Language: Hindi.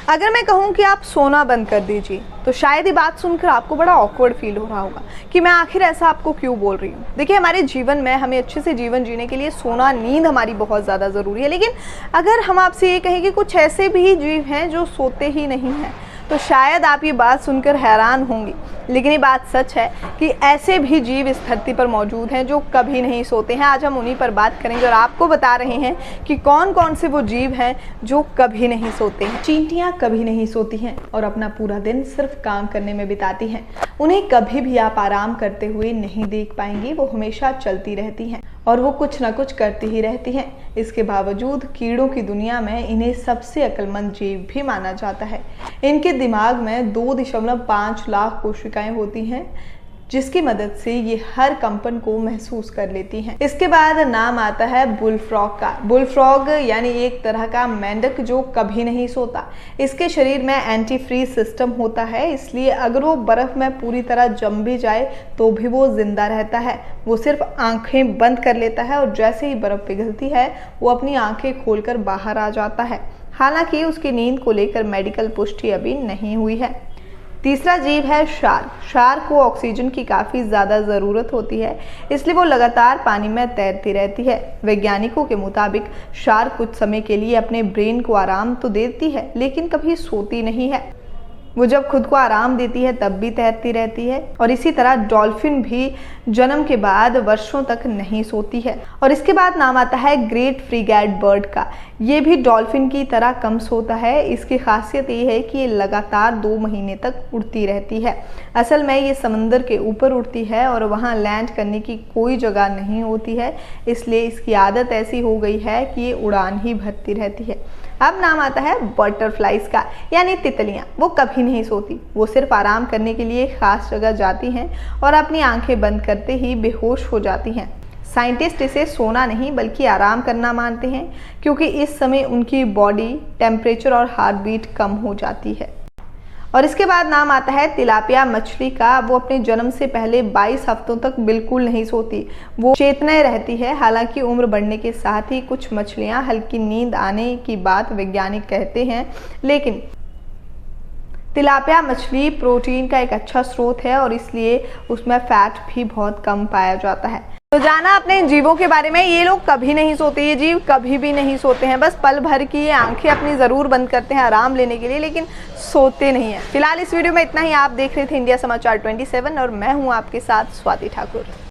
अगर मैं कहूँ कि आप सोना बंद कर दीजिए तो शायद ये बात सुनकर आपको बड़ा ऑकवर्ड फील हो रहा होगा कि मैं आखिर ऐसा आपको क्यों बोल रही हूँ। देखिए, हमारे जीवन में हमें अच्छे से जीवन जीने के लिए सोना, नींद हमारी बहुत ज़्यादा ज़रूरी है। लेकिन अगर हम आपसे ये कहें कि कुछ ऐसे भी जीव हैं जो सोते ही नहीं हैं, तो शायद आप ये बात सुनकर हैरान होंगी, लेकिन ये बात सच है कि ऐसे भी जीव इस धरती पर मौजूद हैं जो कभी नहीं सोते हैं। आज हम उन्हीं पर बात करेंगे और आपको बता रहे हैं कि कौन कौन से वो जीव हैं जो कभी नहीं सोते हैं। चींटियां कभी नहीं सोती हैं और अपना पूरा दिन सिर्फ काम करने में बिताती हैं। उन्हें कभी भी आप आराम करते हुए नहीं देख पाएंगे। वो हमेशा चलती रहती हैं और वो कुछ ना कुछ करती ही रहती हैं। इसके बावजूद कीड़ों की दुनिया में इन्हें सबसे अक्लमंद जीव भी माना जाता है। इनके दिमाग में 2.5 लाख कोशिकाएं होती हैं, जिसकी मदद से ये हर कंपन को महसूस कर लेती हैं। इसके बाद नाम आता है बुलफ्रॉग का। बुलफ्रॉग यानी एक तरह का मेंढक जो कभी नहीं सोता। इसके शरीर में एंटी फ्रीज सिस्टम होता है, इसलिए अगर वो बर्फ में पूरी तरह जम भी जाए तो भी वो जिंदा रहता है। वो सिर्फ आंखें बंद कर लेता है और जैसे ही बर्फ पिघलती है वो अपनी आंखें खोलकर बाहर आ जाता है। हालांकि उसकी नींद को लेकर मेडिकल पुष्टि अभी नहीं हुई है। तीसरा जीव है शार्क। शार्क को ऑक्सीजन की काफ़ी ज़्यादा ज़रूरत होती है, इसलिए वो लगातार पानी में तैरती रहती है। वैज्ञानिकों के मुताबिक शार्क कुछ समय के लिए अपने ब्रेन को आराम तो देती है, लेकिन कभी सोती नहीं है। वो जब खुद को आराम देती है तब भी तैरती रहती है। और इसी तरह डॉल्फिन भी जन्म के बाद वर्षों तक नहीं सोती है। और इसके बाद नाम आता है ग्रेट फ्रीगैट बर्ड का। ये भी डॉल्फिन की तरह कम सोता है। इसकी खासियत ये है कि ये लगातार 2 महीने तक उड़ती रहती है। असल में ये समंदर के ऊपर उड़ती है और वहाँ लैंड करने की कोई जगह नहीं होती है, इसलिए इसकी आदत ऐसी हो गई है कि ये उड़ान ही भरती रहती है। अब नाम आता है बटरफ्लाइज का, यानी तितलियाँ। वो कभी नहीं सोती। वो सिर्फ आराम करने के लिए खास जगह जाती हैं और अपनी आंखें बंद करते ही बेहोश हो जाती हैं। साइंटिस्ट इसे सोना नहीं बल्कि आराम करना मानते हैं, क्योंकि इस समय उनकी बॉडी टेम्परेचर और हार्ट बीट कम हो जाती है। और इसके बाद नाम आता है तिलापिया मछली का। वो अपने जन्म से पहले 22 हफ्तों तक बिल्कुल नहीं सोती। वो चेतनाएं रहती है। हालांकि उम्र बढ़ने के साथ ही कुछ मछलियां हल्की नींद आने की बात वैज्ञानिक कहते हैं, लेकिन तिलापिया मछली प्रोटीन का एक अच्छा स्रोत है और इसलिए उसमें फैट भी बहुत कम पाया जाता है। तो जाना अपने जीवों के बारे में। ये लोग कभी नहीं सोते, ये जीव कभी भी नहीं सोते हैं। बस पल भर की आंखें अपनी ज़रूर बंद करते हैं आराम लेने के लिए, लेकिन सोते नहीं हैं। फिलहाल इस वीडियो में इतना ही। आप देख रहे थे इंडिया समाचार 27 और मैं हूँ आपके साथ स्वाति ठाकुर।